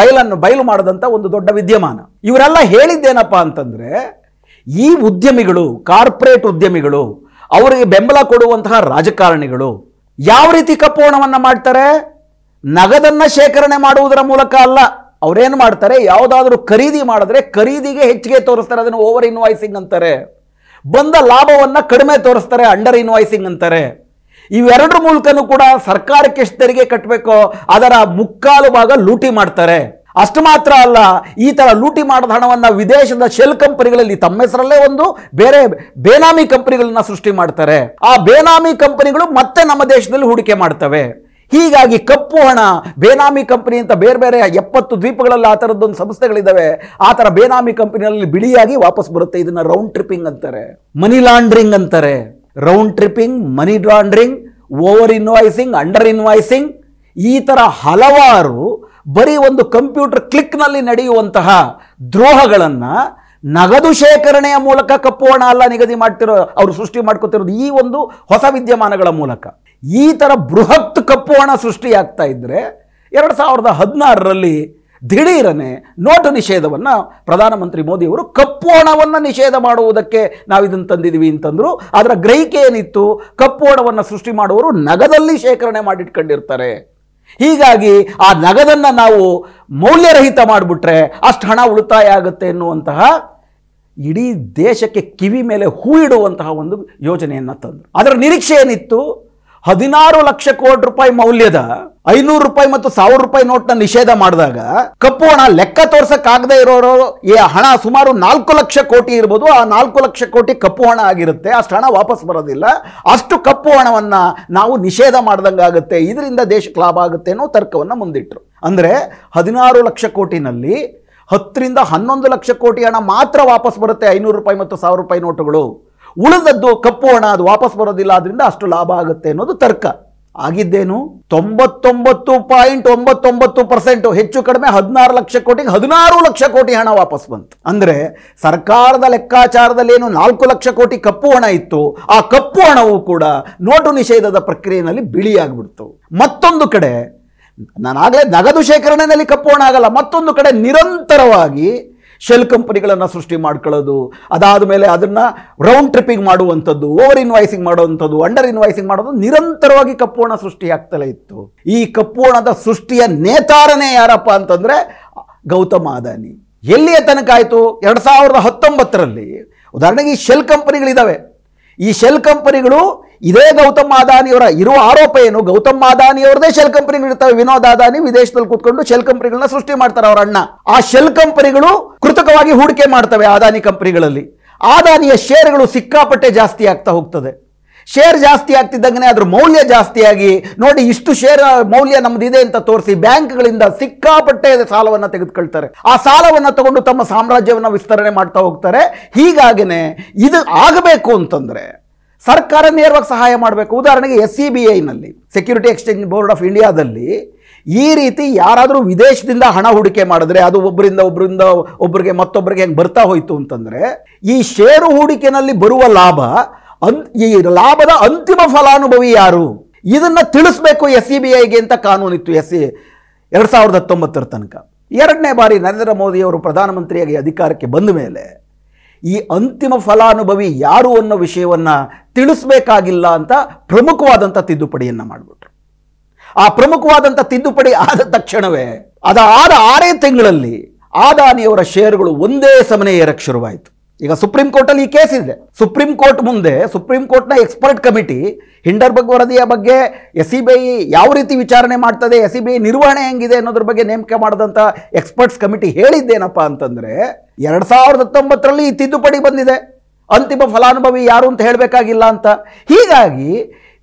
A: ಬಯಲು ಮಾಡಿದಂಥ ಒಂದು ದೊಡ್ಡ ವಿದ್ಯಮಾನ. ಇವರೆಲ್ಲ ಹೇಳಿದ್ದೇನಪ್ಪ ಅಂತಂದ್ರೆ, ಈ ಉದ್ಯಮಿಗಳು, ಕಾರ್ಪೊರೇಟ್ ಉದ್ಯಮಿಗಳು, ಅವರಿಗೆ ಬೆಂಬಲ ಕೊಡುವಂತಹ ರಾಜಕಾರಣಿಗಳು ಯಾವ ರೀತಿ ಕಪ್ಪು ಹಣವನ್ನು ಮಾಡ್ತಾರೆ? ನಗದನ್ನ ಶೇಖರಣೆ ಮಾಡುವುದರ ಮೂಲಕ ಅಲ್ಲ. ಅವರೇನು ಮಾಡ್ತಾರೆ, ಯಾವುದಾದ್ರೂ ಖರೀದಿ ಮಾಡಿದ್ರೆ ಖರೀದಿಗೆ ಹೆಚ್ಚಿಗೆ ತೋರಿಸ್ತಾರೆ, ಅದನ್ನು ಓವರ್ ಇನ್ವಾಯ್ಸಿಂಗ್ ಅಂತಾರೆ. ಬಂದ ಲಾಭವನ್ನ ಕಡಿಮೆ ತೋರಿಸ್ತಾರೆ, ಅಂಡರ್ ಇನ್ವಾಯ್ಸಿಂಗ್ ಅಂತಾರೆ. ಇವೆರಡರ ಮೂಲಕನೂ ಕೂಡ ಸರ್ಕಾರಕ್ಕೆ ಎಷ್ಟು ತೆರಿಗೆ ಕಟ್ಟಬೇಕೋ ಅದರ ಮುಕ್ಕಾಲು ಭಾಗ ಲೂಟಿ ಮಾಡ್ತಾರೆ. ಅಷ್ಟು ಮಾತ್ರ ಅಲ್ಲ, ಈ ತರ ಲೂಟಿ ಮಾಡಿದ ಹಣವನ್ನ ವಿದೇಶದ ಶೆಲ್ ಕಂಪನಿಗಳಲ್ಲಿ ತಮ್ಮ ಹೆಸರಲ್ಲೇ ಒಂದು ಬೇರೆ ಬೇನಾಮಿ ಕಂಪನಿಗಳನ್ನ ಸೃಷ್ಟಿ ಮಾಡ್ತಾರೆ. ಆ ಬೇನಾಮಿ ಕಂಪನಿಗಳು ಮತ್ತೆ ನಮ್ಮ ದೇಶದಲ್ಲಿ ಹೂಡಿಕೆ ಮಾಡ್ತವೆ. ಹೀಗಾಗಿ ಕಪ್ಪು ಹಣ, ಬೇನಾಮಿ ಕಂಪನಿ ಅಂತ ಬೇರೆ ಬೇರೆ 70 ದ್ವೀಪಗಳಲ್ಲಿ ಆ ಥರದ್ದೊಂದು ಸಂಸ್ಥೆಗಳಿದ್ದಾವೆ. ಆ ಥರ ಬೇನಾಮಿ ಕಂಪನಿಯಲ್ಲಿ ಬಿಳಿಯಾಗಿ ವಾಪಸ್ ಬರುತ್ತೆ. ಇದನ್ನ ರೌಂಡ್ ಟ್ರಿಪ್ಪಿಂಗ್ ಅಂತಾರೆ, ಮನಿ ಲಾಂಡ್ರಿಂಗ್ ಅಂತಾರೆ. Round tripping, money laundering, over invoicing, under invoicing, ಈ ಥರ ಹಲವಾರು ಬರೀ ಒಂದು ಕಂಪ್ಯೂಟರ್ ಕ್ಲಿಕ್ನಲ್ಲಿ ನಡೆಯುವಂತಹ ದ್ರೋಹಗಳನ್ನು ನಗದು ಶೇಖರಣೆಯ ಮೂಲಕ ಕಪ್ಪು ಹಣ ಅಲ್ಲ ನಿಗದಿ ಮಾಡ್ತಿರೋ, ಅವರು ಸೃಷ್ಟಿ ಮಾಡ್ಕೊತಿರೋದು ಈ ಒಂದು ಹೊಸ ವಿದ್ಯಮಾನಗಳ ಮೂಲಕ. ಈ ಥರ ಬೃಹತ್ ಕಪ್ಪು ಹಣ ಸೃಷ್ಟಿಯಾಗ್ತಾ ಇದ್ರೆ 2016ರಲ್ಲಿ ದಿಢೀರನೆ ನೋಟು ನಿಷೇಧವನ್ನು ಪ್ರಧಾನಮಂತ್ರಿ ಮೋದಿಯವರು ಕಪ್ಪು ಹಣವನ್ನು ನಿಷೇಧ ಮಾಡುವುದಕ್ಕೆ ನಾವು ಇದನ್ನು ತಂದಿದ್ದೀವಿ ಅಂತಂದ್ರು. ಅದರ ಗ್ರಹಿಕೆ ಏನಿತ್ತು, ಕಪ್ಪು ಹಣವನ್ನು ಸೃಷ್ಟಿ ಮಾಡುವವರು ನಗದಲ್ಲಿ ಶೇಖರಣೆ ಮಾಡಿಟ್ಕೊಂಡಿರ್ತಾರೆ. ಹೀಗಾಗಿ ಆ ನಗದನ್ನು ನಾವು ಮೌಲ್ಯರಹಿತ ಮಾಡಿಬಿಟ್ರೆ ಅಷ್ಟು ಹಣ ಉಳಿತಾಯ ಆಗುತ್ತೆ ಎನ್ನುವಂತಹ ಇಡೀ ದೇಶಕ್ಕೆ ಕಿವಿ ಮೇಲೆ ಹೂ ಇಡುವಂತಹ ಒಂದು ಯೋಜನೆಯನ್ನು ತಂದರು. ಅದರ ನಿರೀಕ್ಷೆ ಏನಿತ್ತು, 16 ಲಕ್ಷ ಕೋಟಿ ರೂಪಾಯಿ ಮೌಲ್ಯದ 500 ರೂಪಾಯಿ ಮತ್ತು 1000 ರೂಪಾಯಿ ನೋಟ್ನ ನಿಷೇಧ ಮಾಡಿದಾಗ ಕಪ್ಪು ಹಣ ಲೆಕ್ಕ ತೋರ್ಸಕ್ಕಾಗದೇ ಇರೋರು ಈ ಹಣ ಸುಮಾರು 4 ಲಕ್ಷ ಕೋಟಿ ಇರ್ಬೋದು. ಆ 4 ಲಕ್ಷ ಕೋಟಿ ಕಪ್ಪು ಹಣ ಆಗಿರುತ್ತೆ. ಅಷ್ಟು ಹಣ ವಾಪಸ್ ಬರೋದಿಲ್ಲ. ಅಷ್ಟು ಕಪ್ಪು ಹಣವನ್ನ ನಾವು ನಿಷೇಧ ಮಾಡ್ದಂಗಾಗುತ್ತೆ. ಇದರಿಂದ ದೇಶಕ್ಕೆ ಲಾಭ ಆಗುತ್ತೆ ಅನ್ನೋ ತರ್ಕವನ್ನ ಮುಂದಿಟ್ರು. ಅಂದ್ರೆ 16 ಲಕ್ಷ ಕೋಟಿನಲ್ಲಿ 10 ರಿಂದ 11 ಲಕ್ಷ ಕೋಟಿ ಹಣ ಮಾತ್ರ ವಾಪಸ್ ಬರುತ್ತೆ, 500 ರೂಪಾಯಿ ಮತ್ತು 1000 ರೂಪಾಯಿ ನೋಟುಗಳು. ಉಳಿದದ್ದು ಕಪ್ಪು ಹಣ, ಅದು ವಾಪಸ್ ಬರೋದಿಲ್ಲ, ಅದರಿಂದ ಅಷ್ಟು ಲಾಭ ಆಗುತ್ತೆ ಅನ್ನೋದು ತರ್ಕ. ಆಗಿದ್ದೇನು 99.99% ಹೆಚ್ಚು ಕಡಿಮೆ 16 ಲಕ್ಷ ಕೋಟಿಗೆ 16 ಲಕ್ಷ ಕೋಟಿ ಹಣ ವಾಪಸ್ ಬಂತು. ಅಂದ್ರೆ ಸರ್ಕಾರದ ಲೆಕ್ಕಾಚಾರದಲ್ಲಿ ಏನು 4 ಲಕ್ಷ ಕೋಟಿ ಕಪ್ಪು ಹಣ ಇತ್ತು, ಆ ಕಪ್ಪು ಹಣವು ಕೂಡ ನೋಟು ನಿಷೇಧದ ಪ್ರಕ್ರಿಯೆಯಲ್ಲಿ ಬಿಳಿಯಾಗ್ಬಿಡ್ತು. ಮತ್ತೊಂದು ಕಡೆ ನಾನಾಗಲೇ ನಗದು ಶೇಖರಣೆಯಲ್ಲಿ ಕಪ್ಪು ಹಣ ಆಗಲ್ಲ, ಮತ್ತೊಂದು ಕಡೆ ನಿರಂತರವಾಗಿ ಶೆಲ್ ಕಂಪನಿಗಳನ್ನು ಸೃಷ್ಟಿ ಮಾಡ್ಕೊಳ್ಳೋದು, ಅದಾದ ಮೇಲೆ ಅದನ್ನು ರೌಂಡ್ ಟ್ರಿಪ್ಪಿಂಗ್ ಮಾಡುವಂಥದ್ದು, ಓವರ್ ಇನ್ವಾಯ್ಸಿಂಗ್ ಮಾಡುವಂಥದ್ದು, ಅಂಡರ್ ಇನ್ವಾಯ್ಸಿಂಗ್ ಮಾಡೋದು, ನಿರಂತರವಾಗಿ ಕಪ್ಪು ಹಣ ಸೃಷ್ಟಿ ಆಗ್ತಲೇ ಇತ್ತು. ಈ ಕಪ್ಪು ಹಣದ ಸೃಷ್ಟಿಯ ನೇತಾರನೇ ಯಾರಪ್ಪ ಅಂತಂದರೆ ಗೌತಮ್ ಅದಾನಿ. ಎಲ್ಲಿಯ ತನಕ ಆಯಿತು? 2019ರಲ್ಲಿ ಉದಾಹರಣೆಗೆ ಈ ಶೆಲ್ ಕಂಪನಿಗಳಿದ್ದಾವೆ. ಈ ಶೆಲ್ ಕಂಪನಿಗಳು ಇದೇ ಗೌತಮ್ ಅದಾನಿಯವರ ಇರುವ ಆರೋಪ ಏನು, ಗೌತಮ್ ಅದಾನಿಯವರದೇ ಶೆಲ್ ಕಂಪನಿಗಳು ಇರ್ತವೆ. ವಿನೋದ್ ಅದಾನಿ ವಿದೇಶದಲ್ಲಿ ಕೂತ್ಕೊಂಡು ಶೆಲ್ ಕಂಪನಿಗಳನ್ನ ಸೃಷ್ಟಿ ಮಾಡ್ತಾರೆ ಅವರ ಅಣ್ಣ. ಆ ಶೆಲ್ ಕಂಪನಿಗಳು ಕೃತಕವಾಗಿ ಹೂಡಿಕೆ ಮಾಡ್ತವೆ ಅದಾನಿ ಕಂಪನಿಗಳಲ್ಲಿ. ಅದಾನಿಯ ಶೇರ್ಗಳು ಸಿಕ್ಕಾಪಟ್ಟೆ ಜಾಸ್ತಿ ಆಗ್ತಾ ಹೋಗ್ತದೆ. ಶೇರ್ ಜಾಸ್ತಿ ಆಗ್ತಿದ್ದಂಗೆ ಅದ್ರ ಮೌಲ್ಯ ಜಾಸ್ತಿಯಾಗಿ, ನೋಡಿ ಇಷ್ಟು ಶೇರ್ ಮೌಲ್ಯ ನಮ್ದಿದೆ ಅಂತ ತೋರಿಸಿ ಬ್ಯಾಂಕ್ಗಳಿಂದ ಸಿಕ್ಕಾಪಟ್ಟೆ ಸಾಲವನ್ನು ತೆಗೆದುಕೊಳ್ತಾರೆ. ಆ ಸಾಲವನ್ನು ತಗೊಂಡು ತಮ್ಮ ಸಾಮ್ರಾಜ್ಯವನ್ನು ವಿಸ್ತರಣೆ ಮಾಡ್ತಾ ಹೋಗ್ತಾರೆ. ಹೀಗಾಗಿನೇ ಇದು ಆಗಬೇಕು ಅಂತಂದ್ರೆ ಸರ್ಕಾರ ನೇರವಾಗಿ ಸಹಾಯ ಮಾಡಬೇಕು. ಉದಾಹರಣೆಗೆ SCBIನಲ್ಲಿ, ಸೆಕ್ಯೂರಿಟಿ ಎಕ್ಸ್ಚೇಂಜ್ ಬೋರ್ಡ್ ಆಫ್ ಇಂಡಿಯಾದಲ್ಲಿ ಈ ರೀತಿ ಯಾರಾದರೂ ವಿದೇಶದಿಂದ ಹಣ ಹೂಡಿಕೆ ಮಾಡಿದ್ರೆ ಅದು ಒಬ್ಬರಿಂದ ಒಬ್ಬರಿಗೆ ಮತ್ತೊಬ್ಬರಿಗೆ ಹೆಂಗೆ ಬರ್ತಾ ಹೋಯ್ತು ಅಂತಂದ್ರೆ, ಈ ಷೇರು ಹೂಡಿಕೆನಲ್ಲಿ ಬರುವ ಲಾಭ, ಈ ಲಾಭದ ಅಂತಿಮ ಫಲಾನುಭವಿ ಯಾರು ಇದನ್ನ ತಿಳಿಸ್ಬೇಕು SCBIಗೆ ಅಂತ ಕಾನೂನಿತ್ತು 2019 ತನಕ. 2ನೇ ಬಾರಿ ನರೇಂದ್ರ ಮೋದಿ ಅವರು ಪ್ರಧಾನಮಂತ್ರಿಯಾಗಿ ಅಧಿಕಾರಕ್ಕೆ ಬಂದ ಮೇಲೆ ಈ ಅಂತಿಮ ಫಲಾನುಭವಿ ಯಾರು ಅನ್ನೋ ವಿಷಯವನ್ನ ತಿಳಿಸಬೇಕಾಗಿಲ್ಲ ಅಂತ ಪ್ರಮುಖವಾದಂಥ ತಿದ್ದುಪಡಿಯನ್ನು ಮಾಡಿಬಿಟ್ರು. ಆ ಪ್ರಮುಖವಾದಂಥ ತಿದ್ದುಪಡಿ ಆದ ತಕ್ಷಣವೇ ಅದಾದ 6 ತಿಂಗಳಲ್ಲಿ ಅದಾನಿಯವರ ಶೇರುಗಳು ಒಂದೇ ಸಮನೆ ಏರಕ್ಕೆ ಶುರುವಾಯಿತು. ಈಗ ಸುಪ್ರೀಂ ಕೋರ್ಟಲ್ಲಿ ಈ ಕೇಸ್ ಇದೆ. ಸುಪ್ರೀಂ ಕೋರ್ಟ್ ಮುಂದೆ ಸುಪ್ರೀಂ ಕೋರ್ಟ್ನ ಎಕ್ಸ್ಪರ್ಟ್ ಕಮಿಟಿ ಹಿಂಡರ್ಬರ್ಗ್ ವರದಿಯ ಬಗ್ಗೆ SCBI ಯಾವ ರೀತಿ ವಿಚಾರಣೆ ಮಾಡ್ತದೆ, SCBI ನಿರ್ವಹಣೆ ಹೆಂಗಿದೆ ಅನ್ನೋದ್ರ ಬಗ್ಗೆ ನೇಮಕ ಮಾಡಿದಂಥ ಎಕ್ಸ್ಪರ್ಟ್ಸ್ ಕಮಿಟಿ ಹೇಳಿದ್ದೇನಪ್ಪ ಅಂತಂದರೆ 2019ರಲ್ಲಿ ಈ ತಿದ್ದುಪಡಿ ಬಂದಿದೆ, ಅಂತಿಮ ಫಲಾನುಭವಿ ಯಾರು ಅಂತ ಹೇಳಬೇಕಾಗಿಲ್ಲ ಅಂತ. ಹೀಗಾಗಿ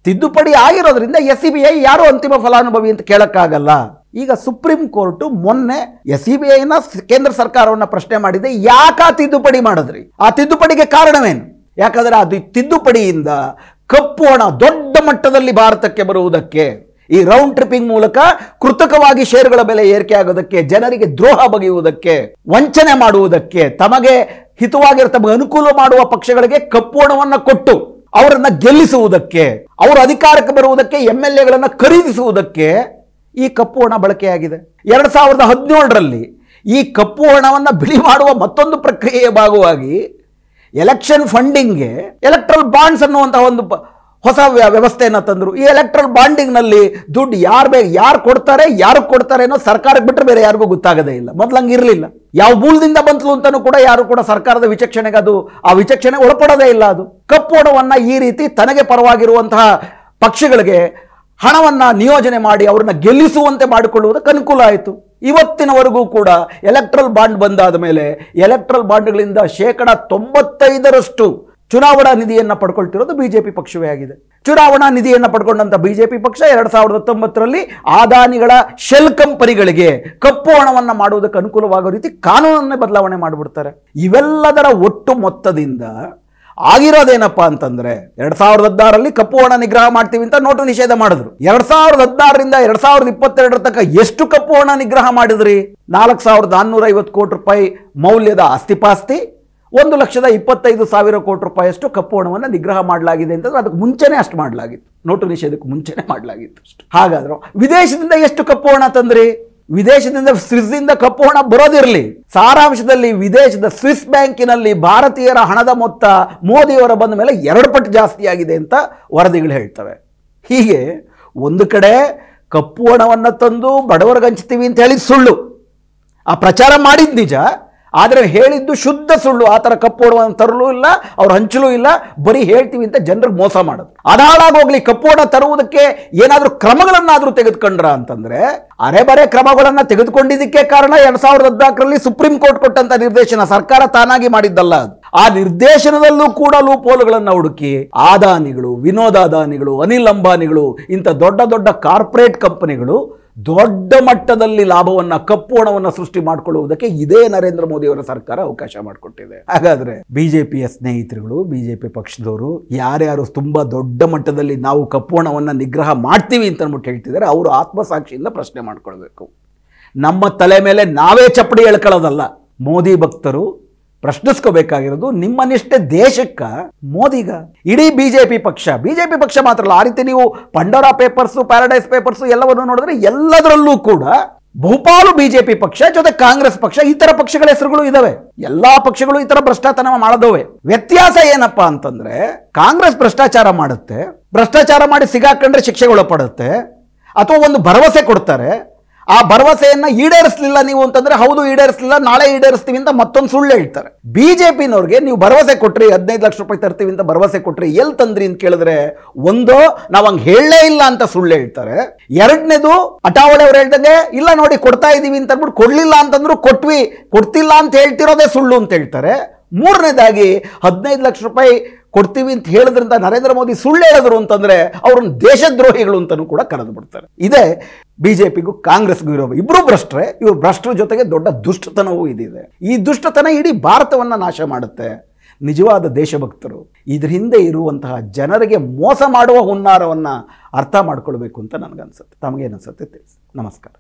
A: ತಿದ್ದುಪಡಿ ಆಗಿರೋದ್ರಿಂದ SCBI ಯಾರು ಅಂತಿಮ ಫಲಾನುಭವಿ ಅಂತ ಕೇಳಕ್ಕಾಗಲ್ಲ. ಈಗ ಸುಪ್ರೀಂ ಕೋರ್ಟ್ ಮೊನ್ನೆ SCBIನ ಕೇಂದ್ರ ಸರ್ಕಾರವನ್ನು ಪ್ರಶ್ನೆ ಮಾಡಿದೆ, ಯಾಕೆ ತಿದ್ದುಪಡಿ ಮಾಡಿದ್ರಿ, ಆ ತಿದ್ದುಪಡಿಗೆ ಕಾರಣವೇನು? ಯಾಕಂದ್ರೆ ಅದು ತಿದ್ದುಪಡಿಯಿಂದ ಕಪ್ಪು ಹಣ ದೊಡ್ಡ ಮಟ್ಟದಲ್ಲಿ ಭಾರತಕ್ಕೆ ಬರುವುದಕ್ಕೆ, ಈ ರೌಂಡ್ ಟ್ರಿಪ್ಪಿಂಗ್ ಮೂಲಕ ಕೃತಕವಾಗಿ ಷೇರುಗಳ ಬೆಲೆ ಏರಿಕೆ ಆಗೋದಕ್ಕೆ, ಜನರಿಗೆ ದ್ರೋಹ ಬಗೆಯುವುದಕ್ಕೆ, ವಂಚನೆ ಮಾಡುವುದಕ್ಕೆ, ತಮಗೆ ಹಿತವಾಗಿರೋ ತಮಗೆ ಅನುಕೂಲ ಮಾಡುವ ಪಕ್ಷಗಳಿಗೆ ಕಪ್ಪು ಹಣವನ್ನು ಕೊಟ್ಟು ಅವರನ್ನ ಗೆಲ್ಲಿಸುವುದಕ್ಕೆ, ಅವರು ಅಧಿಕಾರಕ್ಕೆ ಬರುವುದಕ್ಕೆ, MLAಗಳನ್ನು ಖರೀದಿಸುವುದಕ್ಕೆ ಈ ಕಪ್ಪು ಹಣ ಬಳಕೆಯಾಗಿದೆ. 2017ರಲ್ಲಿ ಈ ಕಪ್ಪು ಹಣವನ್ನು ಬಿಳಿ ಮಾಡುವ ಮತ್ತೊಂದು ಪ್ರಕ್ರಿಯೆಯ ಭಾಗವಾಗಿ ಎಲೆಕ್ಷನ್ ಫಂಡಿಂಗ್ಗೆ ಎಲೆಕ್ಟ್ರಲ್ ಬಾಂಡ್ಸ್ ಅನ್ನುವಂತಹ ಒಂದು ಹೊಸ ವ್ಯವಸ್ಥೆಯನ್ನು ತಂದರು. ಈ ಎಲೆಕ್ಟ್ರಲ್ ಬಾಂಡಿಂಗ್ನಲ್ಲಿ ದುಡ್ಡು ಯಾರು ಕೊಡ್ತಾರೆ ಅನ್ನೋ ಸರ್ಕಾರಕ್ಕೆ ಬಿಟ್ಟರೆ ಬೇರೆ ಯಾರಿಗೂ ಗೊತ್ತಾಗದೇ ಇಲ್ಲ. ಮೊದಲು ಹಂಗೆ ಇರಲಿಲ್ಲ. ಯಾವ ಮೂಲದಿಂದ ಬಂತು ಅಂತಲೂ ಕೂಡ ಯಾರು ಕೂಡ ಸರ್ಕಾರದ ವಿಚಕ್ಷಣೆಗೆ ಆ ವಿಚಕ್ಷಣೆ ಒಳಪಡೋದೇ ಇಲ್ಲ. ಅದು ಕಪ್ಪು ಹಣವನ್ನು ಈ ರೀತಿ ತನಗೆ ಪರವಾಗಿರುವಂತಹ ಪಕ್ಷಗಳಿಗೆ ಹಣವನ್ನು ನಿಯೋಜನೆ ಮಾಡಿ ಅವರನ್ನ ಗೆಲ್ಲಿಸುವಂತೆ ಮಾಡಿಕೊಳ್ಳುವುದಕ್ಕೆ ಅನುಕೂಲ ಆಯಿತು. ಇವತ್ತಿನವರೆಗೂ ಕೂಡ ಎಲೆಕ್ಟ್ರಲ್ ಬಾಂಡ್ ಬಂದಾದ ಮೇಲೆ ಎಲೆಕ್ಟ್ರಲ್ ಬಾಂಡ್ಗಳಿಂದ 95% ಚುನಾವಣಾ ನಿಧಿಯನ್ನು ಪಡ್ಕೊಳ್ತಿರೋದು ಬಿಜೆಪಿ ಪಕ್ಷವೇ ಆಗಿದೆ. ಚುನಾವಣಾ ನಿಧಿಯನ್ನು ಪಡ್ಕೊಂಡಂತ ಬಿಜೆಪಿ ಪಕ್ಷ 2019ರಲ್ಲಿ ಅದಾನಿಗಳ ಶೆಲ್ ಕಂಪನಿಗಳಿಗೆ ಕಪ್ಪು ಹಣವನ್ನು ಮಾಡುವುದಕ್ಕೆ ಅನುಕೂಲವಾಗೋ ರೀತಿ ಕಾನೂನನ್ನೇ ಬದಲಾವಣೆ ಮಾಡಿಬಿಡ್ತಾರೆ. ಇವೆಲ್ಲದರ ಒಟ್ಟು ಮೊತ್ತದಿಂದ ಆಗಿರೋದೇನಪ್ಪ ಅಂತಂದ್ರೆ 2016ರಲ್ಲಿ ಕಪ್ಪು ಹಣ ನಿಗ್ರಹ ಮಾಡ್ತೀವಿ ಅಂತ ನೋಟು ನಿಷೇಧ ಮಾಡಿದ್ರು. 2016ರಿಂದ 2022 ತನಕ ಎಷ್ಟು ಕಪ್ಪು ಹಣ ನಿಗ್ರಹ ಮಾಡಿದ್ರಿ? 4,450 ಕೋಟಿ ರೂಪಾಯಿ ಮೌಲ್ಯದ ಆಸ್ತಿಪಾಸ್ತಿ, 1,25,000 ಕೋಟಿ ರೂಪಾಯಿಯಷ್ಟು ಕಪ್ಪು ಹಣವನ್ನು ನಿಗ್ರಹ ಮಾಡಲಾಗಿದೆ ಅಂತಂದ್ರೆ ಅದಕ್ಕೆ ಮುಂಚೆನೇ ಅಷ್ಟು ಮಾಡಲಾಗಿತ್ತು, ನೋಟು ನಿಷೇಧಕ್ಕೆ ಮುಂಚೆನೇ ಮಾಡಲಾಗಿತ್ತು ಅಷ್ಟು. ಹಾಗಾದ್ರೆ ವಿದೇಶದಿಂದ ಎಷ್ಟು ಕಪ್ಪು ಹಣ ತಂದ್ರಿ? ವಿದೇಶದಿಂದ ಸ್ವಿಸ್ನಿಂದ ಕಪ್ಪು ಹಣ ಬರೋದಿರಲಿ, ಸಾರಾಂಶದಲ್ಲಿ ವಿದೇಶದ ಸ್ವಿಸ್ ಬ್ಯಾಂಕಿನಲ್ಲಿ ಭಾರತೀಯರ ಹಣದ ಮೊತ್ತ ಮೋದಿಯವರ ಬಂದ ಮೇಲೆ 2 ಪಟ್ಟು ಜಾಸ್ತಿ ಆಗಿದೆ ಅಂತ ವರದಿಗಳು ಹೇಳ್ತವೆ. ಹೀಗೆ ಒಂದು ಕಡೆ ಕಪ್ಪು ಹಣವನ್ನು ತಂದು ಬಡವರಿಗೆ ಹಂಚ್ತೀವಿ ಅಂತ ಹೇಳಿ ಸುಳ್ಳು, ಆ ಪ್ರಚಾರ ಮಾಡಿದ ನಿಜ, ಆದರೆ ಹೇಳಿದ್ದು ಶುದ್ಧ ಸುಳ್ಳು. ಆ ಥರ ಕಪ್ಪೋಡವನ್ನು ತರಲೂ ಇಲ್ಲ, ಅವ್ರು ಹಂಚಲೂ ಇಲ್ಲ, ಬರೀ ಹೇಳ್ತೀವಿ ಅಂತ ಜನರಿಗೆ ಮೋಸ ಮಾಡೋದು. ಅದಾಳಾಗೋಗ್ಲಿ, ಕಪ್ಪೋಡ ತರುವುದಕ್ಕೆ ಏನಾದರೂ ಕ್ರಮಗಳನ್ನಾದರೂ ತೆಗೆದುಕೊಂಡ್ರ ಅಂತಂದ್ರೆ, ಅರೆಬರೆ ಕ್ರಮಗಳನ್ನು ತೆಗೆದುಕೊಂಡಿದ್ದಕ್ಕೆ ಕಾರಣ 2014ರಲ್ಲಿ ಸುಪ್ರೀಂ ಕೋರ್ಟ್ ಕೊಟ್ಟಂತ ನಿರ್ದೇಶನ, ಸರ್ಕಾರ ತಾನಾಗಿ ಮಾಡಿದ್ದಲ್ಲ ಅದು. ಆ ನಿರ್ದೇಶನದಲ್ಲೂ ಕೂಡ ಲೂಪ್ ಹೋಲ್ಗಳನ್ನು ಹುಡುಕಿ ಅದಾನಿಗಳು, ವಿನೋದ ಅದಾನಿಗಳು, ಅನಿಲ್ ಅಂಬಾನಿಗಳು, ಇಂಥ ದೊಡ್ಡ ದೊಡ್ಡ ಕಾರ್ಪೊರೇಟ್ ಕಂಪನಿಗಳು ದೊಡ್ಡ ಮಟ್ಟದಲ್ಲಿ ಲಾಭವನ್ನ, ಕಪ್ಪು ಹಣವನ್ನು ಸೃಷ್ಟಿ ಮಾಡಿಕೊಳ್ಳುವುದಕ್ಕೆ ಇದೇ ನರೇಂದ್ರ ಮೋದಿ ಅವರ ಸರ್ಕಾರ ಅವಕಾಶ ಮಾಡಿಕೊಟ್ಟಿದೆ. ಹಾಗಾದ್ರೆ ಬಿಜೆಪಿಯ ಸ್ನೇಹಿತರುಗಳು, ಬಿಜೆಪಿ ಪಕ್ಷದವರು ಯಾರ್ಯಾರು ತುಂಬಾ ದೊಡ್ಡ ಮಟ್ಟದಲ್ಲಿ ನಾವು ಕಪ್ಪು ಹಣವನ್ನು ನಿಗ್ರಹ ಮಾಡ್ತೀವಿ ಅಂತ ಅಂದ್ಬಿಟ್ಟು ಹೇಳ್ತಿದ್ದಾರೆ, ಅವರು ಆತ್ಮಸಾಕ್ಷಿಯಿಂದ ಪ್ರಶ್ನೆ ಮಾಡ್ಕೊಳ್ಬೇಕು. ನಮ್ಮ ತಲೆ ಮೇಲೆ ನಾವೇ ಚಪ್ಪಡಿ ಎಳ್ಕೊಳ್ಳೋದಲ್ಲ. ಮೋದಿ ಭಕ್ತರು ಪ್ರಶ್ನಿಸ್ಕೋಬೇಕಾಗಿರೋದು, ನಿಮ್ಮ ನಿಷ್ಠೆ ದೇಶಕ್ಕ, ಮೋದಿಗ? ಇಡೀ ಬಿಜೆಪಿ ಪಕ್ಷ ಮಾತ್ರ ಅಲ್ಲ. ಆ ರೀತಿ ನೀವು ಪಂಡೋರಾ ಪೇಪರ್ಸು, ಪ್ಯಾರಡೈಸ್ ಪೇಪರ್ಸು ಎಲ್ಲವನ್ನು ನೋಡಿದ್ರೆ ಎಲ್ಲದರಲ್ಲೂ ಕೂಡ ಬಹುಪಾಲು ಬಿಜೆಪಿ ಪಕ್ಷ ಜೊತೆ ಕಾಂಗ್ರೆಸ್ ಪಕ್ಷ, ಈ ತರ ಪಕ್ಷಗಳ ಹೆಸರುಗಳು ಇದಾವೆ. ಎಲ್ಲಾ ಪಕ್ಷಗಳು ಈ ತರ ಭ್ರಷ್ಟಾಚಾರ ಮಾಡದವೆ. ವ್ಯತ್ಯಾಸ ಏನಪ್ಪಾ ಅಂತಂದ್ರೆ, ಕಾಂಗ್ರೆಸ್ ಭ್ರಷ್ಟಾಚಾರ ಮಾಡುತ್ತೆ, ಭ್ರಷ್ಟಾಚಾರ ಮಾಡಿ ಸಿಗಾಕೊಂಡ್ರೆ ಶಿಕ್ಷೆಗೊಳಪಡುತ್ತೆ, ಅಥವಾ ಒಂದು ಭರವಸೆ ಕೊಡ್ತಾರೆ, ಆ ಭರವಸೆಯನ್ನ ಈಡೇರಿಸಲಿಲ್ಲ ನೀವು ಅಂತಂದ್ರೆ, ಹೌದು ಈಡೇರಿಸಲಿಲ್ಲ, ನಾಳೆ ಈಡೇರಿಸ್ತೀವಿ ಅಂತ ಮತ್ತೊಂದು ಸುಳ್ಳು ಹೇಳ್ತಾರೆ. ಬಿಜೆಪಿನವ್ರಿಗೆ ನೀವು ಭರವಸೆ ಕೊಟ್ರಿ, 15 ಲಕ್ಷ ರೂಪಾಯಿ ತರ್ತೀವಿ ಅಂತ ಭರವಸೆ ಕೊಟ್ರಿ, ಎಲ್ಲಿ ತಂದ್ರಿ ಅಂತ ಕೇಳಿದ್ರೆ, ಒಂದೋ ನಾವು ಹಂಗೆ ಹೇಳಲೇ ಇಲ್ಲ ಅಂತ ಸುಳ್ಳು ಹೇಳ್ತಾರೆ, ಎರಡನೇದು ಅಟಾವಳೆ ಅವ್ರು ಹೇಳ್ದಂಗೆ ಇಲ್ಲ ನೋಡಿ ಕೊಡ್ತಾ ಇದೀವಿ ಅಂತ ಅಂದ್ಬಿಟ್ಟು ಕೊಡ್ಲಿಲ್ಲ ಅಂತಂದ್ರು ಕೊಟ್ವಿ, ಕೊಡ್ತಿಲ್ಲ ಅಂತ ಹೇಳ್ತಿರೋದೇ ಸುಳ್ಳು ಅಂತ ಹೇಳ್ತಾರೆ. ಮೂರನೇದಾಗಿ 15 ಲಕ್ಷ ರೂಪಾಯಿ ಕೊಡ್ತೀವಿ ಅಂತ ಹೇಳಿದ್ರಿಂದ ನರೇಂದ್ರ ಮೋದಿ ಸುಳ್ಳು ಹೇಳಿದ್ರು ಅಂತಂದ್ರೆ ಅವ್ರನ್ನ ದೇಶದ್ರೋಹಿಗಳು ಅಂತಾನೂ ಕೂಡ ಕರೆದು ಬಿಡ್ತಾರೆ. ಇದೇ ಬಿಜೆಪಿಗೂ ಕಾಂಗ್ರೆಸ್ಗೂ ಇರೋ ಇಬ್ರು ಭ್ರಷ್ಟರೇ. ಇವ್ರ ಭ್ರಷ್ಟರ ಜೊತೆಗೆ ದೊಡ್ಡ ದುಷ್ಟತನವೂ ಇದಿದೆ. ಈ ದುಷ್ಟತನ ಇಡೀ ಭಾರತವನ್ನ ನಾಶ ಮಾಡುತ್ತೆ. ನಿಜವಾದ ದೇಶಭಕ್ತರು ಇದ್ರ ಹಿಂದೆ ಇರುವಂತಹ ಜನರಿಗೆ ಮೋಸ ಮಾಡುವ ಹುನ್ನಾರವನ್ನ ಅರ್ಥ ಮಾಡ್ಕೊಳ್ಬೇಕು ಅಂತ ನನಗನ್ಸುತ್ತೆ. ತಮಗೇನನ್ಸುತ್ತೆ ತಿಳಿಸಿ. ನಮಸ್ಕಾರ.